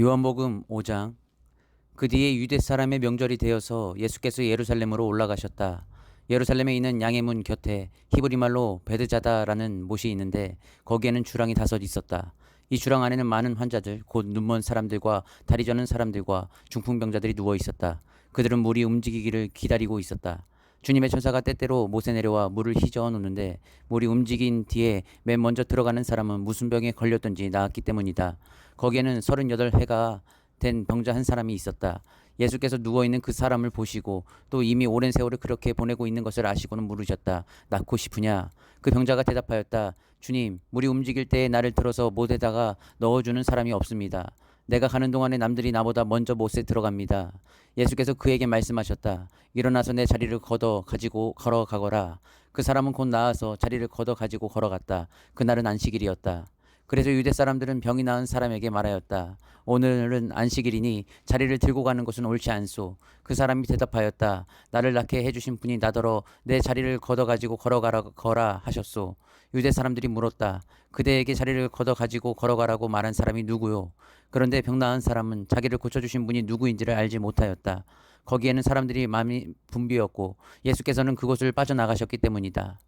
요한복음 5장. 그 뒤에 유대 사람의 명절이 되어서 예수께서 예루살렘으로 올라가셨다. 예루살렘에 있는 양의 문 곁에 히브리 말로 베드자다라는 못이 있는데 거기에는 주랑이 5 있었다. 이 주랑 안에는 많은 환자들, 곧 눈먼 사람들과 다리 저는 사람들과 중풍병자들이 누워 있었다. 그들은 물이 움직이기를 기다리고 있었다. 주님의 천사가 때때로 못에 내려와 물을 휘저어 놓는데 물이 움직인 뒤에 맨 먼저 들어가는 사람은 무슨 병에 걸렸든지 나았기 때문이다. 거기에는 38해가 된 병자 한 사람이 있었다. 예수께서 누워있는 그 사람을 보시고 또 이미 오랜 세월을 그렇게 보내고 있는 것을 아시고는 물으셨다. 낫고 싶으냐? 그 병자가 대답하였다. 주님, 물이 움직일 때에 나를 들어서 못에다가 넣어주는 사람이 없습니다. 내가 가는 동안에 남들이 나보다 먼저 못에 들어갑니다. 예수께서 그에게 말씀하셨다. 일어나서 내 자리를 걷어 가지고 걸어가거라. 그 사람은 곧 나아서 자리를 걷어 가지고 걸어갔다. 그날은 안식일이었다. 그래서 유대 사람들은 병이 나은 사람에게 말하였다. 오늘은 안식일이니 자리를 들고 가는 것은 옳지 않소. 그 사람이 대답하였다. 나를 낫게 해주신 분이 나더러 내 자리를 걷어가지고 걸어가라 하셨소. 유대 사람들이 물었다. 그대에게 자리를 걷어가지고 걸어가라고 말한 사람이 누구요? 그런데 병 나은 사람은 자기를 고쳐주신 분이 누구인지를 알지 못하였다. 거기에는 사람들이 마음이 붐비었고 예수께서는 그곳을 빠져나가셨기 때문이다.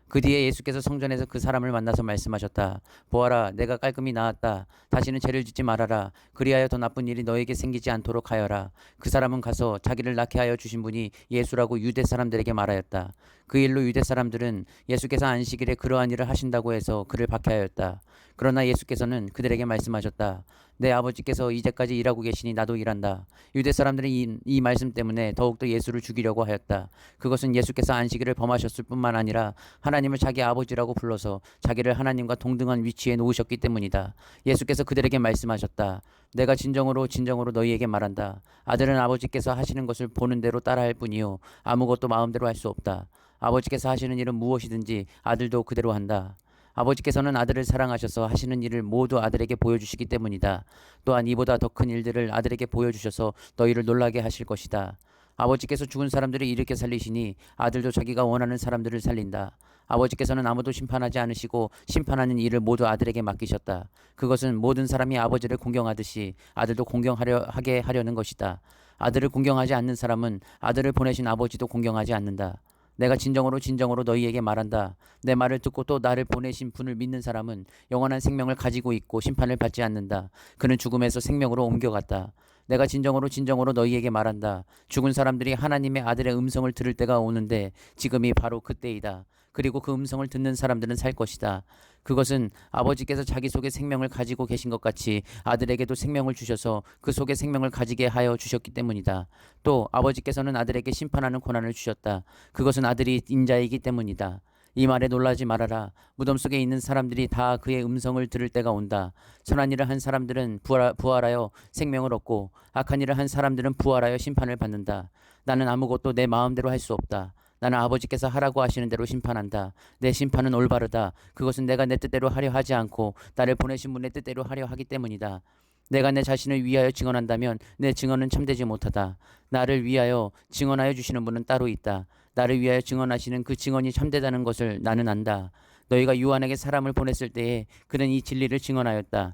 그 뒤에 예수께서 성전에서 그 사람을 만나서 말씀하셨다. 보아라, 내가 깔끔히 나았다. 다시는 죄를 짓지 말아라. 그리하여 더 나쁜 일이 너에게 생기지 않도록 하여라. 그 사람은 가서 자기를 낫게 하여 주신 분이 예수라고 유대 사람들에게 말하였다. 그 일로 유대 사람들은 예수께서 안식일에 그러한 일을 하신다고 해서 그를 박해하였다. 그러나 예수께서는 그들에게 말씀하셨다. 내 아버지께서 이제까지 일하고 계시니 나도 일한다. 유대 사람들은 이 말씀 때문에 더욱더 예수를 죽이려고 하였다. 그것은 예수께서 안식일을 범하셨을 뿐만 아니라 하나님을 자기 아버지라고 불러서 자기를 하나님과 동등한 위치에 놓으셨기 때문이다. 예수께서 그들에게 말씀하셨다. 내가 진정으로 너희에게 말한다. 아들은 아버지께서 하시는 것을 보는 대로 따라할 뿐이요 아무것도 마음대로 할 수 없다. 아버지께서 하시는 일은 무엇이든지 아들도 그대로 한다. 아버지께서는 아들을 사랑하셔서 하시는 일을 모두 아들에게 보여주시기 때문이다. 또한 이보다 더 큰 일들을 아들에게 보여주셔서 너희를 놀라게 하실 것이다. 아버지께서 죽은 사람들을 일으켜 살리시니 아들도 자기가 원하는 사람들을 살린다. 아버지께서는 아무도 심판하지 않으시고 심판하는 일을 모두 아들에게 맡기셨다. 그것은 모든 사람이 아버지를 공경하듯이 아들도 공경하게 하려는 것이다. 아들을 공경하지 않는 사람은 아들을 보내신 아버지도 공경하지 않는다. 내가 진정으로 너희에게 말한다. 내 말을 듣고 또 나를 보내신 분을 믿는 사람은 영원한 생명을 가지고 있고 심판을 받지 않는다. 그는 죽음에서 생명으로 옮겨갔다. 내가 진정으로 너희에게 말한다. 죽은 사람들이 하나님의 아들의 음성을 들을 때가 오는데 지금이 바로 그때이다. 그리고 그 음성을 듣는 사람들은 살 것이다. 그것은 아버지께서 자기 속에 생명을 가지고 계신 것 같이 아들에게도 생명을 주셔서 그 속에 생명을 가지게 하여 주셨기 때문이다. 또 아버지께서는 아들에게 심판하는 권한을 주셨다. 그것은 아들이 인자이기 때문이다. 이 말에 놀라지 말아라. 무덤 속에 있는 사람들이 다 그의 음성을 들을 때가 온다. 선한 일을 한 사람들은 부활하여 생명을 얻고 악한 일을 한 사람들은 부활하여 심판을 받는다. 나는 아무것도 내 마음대로 할 수 없다. 나는 아버지께서 하라고 하시는 대로 심판한다. 내 심판은 올바르다. 그것은 내가 내 뜻대로 하려 하지 않고 나를 보내신 분의 뜻대로 하려 하기 때문이다. 내가 내 자신을 위하여 증언한다면 내 증언은 참되지 못하다. 나를 위하여 증언하여 주시는 분은 따로 있다. 나를 위하여 증언하시는 그 증언이 참되다는 것을 나는 안다. 너희가 요한에게 사람을 보냈을 때에 그는 이 진리를 증언하였다.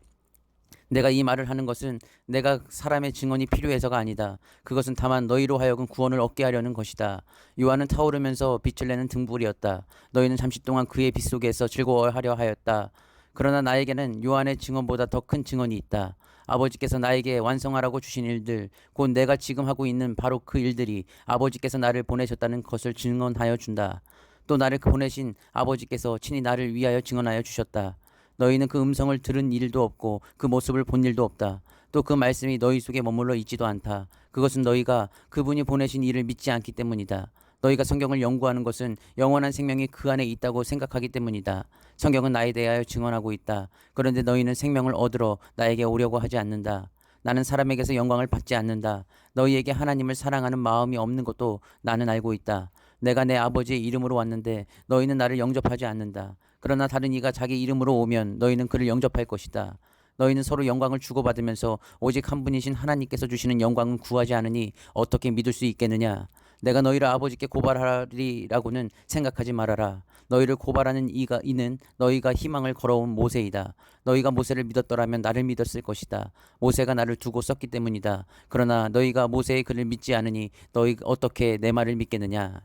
내가 이 말을 하는 것은 내가 사람의 증언이 필요해서가 아니다. 그것은 다만 너희로 하여금 구원을 얻게 하려는 것이다. 요한은 타오르면서 빛을 내는 등불이었다. 너희는 잠시 동안 그의 빛 속에서 즐거워하려 하였다. 그러나 나에게는 요한의 증언보다 더 큰 증언이 있다. 아버지께서 나에게 완성하라고 주신 일들, 곧 내가 지금 하고 있는 바로 그 일들이 아버지께서 나를 보내셨다는 것을 증언하여 준다. 또 나를 보내신 아버지께서 친히 나를 위하여 증언하여 주셨다. 너희는 그 음성을 들은 일도 없고 그 모습을 본 일도 없다. 또 그 말씀이 너희 속에 머물러 있지도 않다. 그것은 너희가 그분이 보내신 일을 믿지 않기 때문이다. 너희가 성경을 연구하는 것은 영원한 생명이 그 안에 있다고 생각하기 때문이다. 성경은 나에 대하여 증언하고 있다. 그런데 너희는 생명을 얻으러 나에게 오려고 하지 않는다. 나는 사람에게서 영광을 받지 않는다. 너희에게 하나님을 사랑하는 마음이 없는 것도 나는 알고 있다. 내가 내 아버지의 이름으로 왔는데 너희는 나를 영접하지 않는다. 그러나 다른 이가 자기 이름으로 오면 너희는 그를 영접할 것이다. 너희는 서로 영광을 주고받으면서 오직 한 분이신 하나님께서 주시는 영광은 구하지 않으니 어떻게 믿을 수 있겠느냐. 내가 너희를 아버지께 고발하리라고는 생각하지 말아라. 너희를 고발하는 이는 너희가 희망을 걸어온 모세이다. 너희가 모세를 믿었더라면 나를 믿었을 것이다. 모세가 나를 두고 썼기 때문이다. 그러나 너희가 모세의 글을 믿지 않으니 너희가 어떻게 내 말을 믿겠느냐?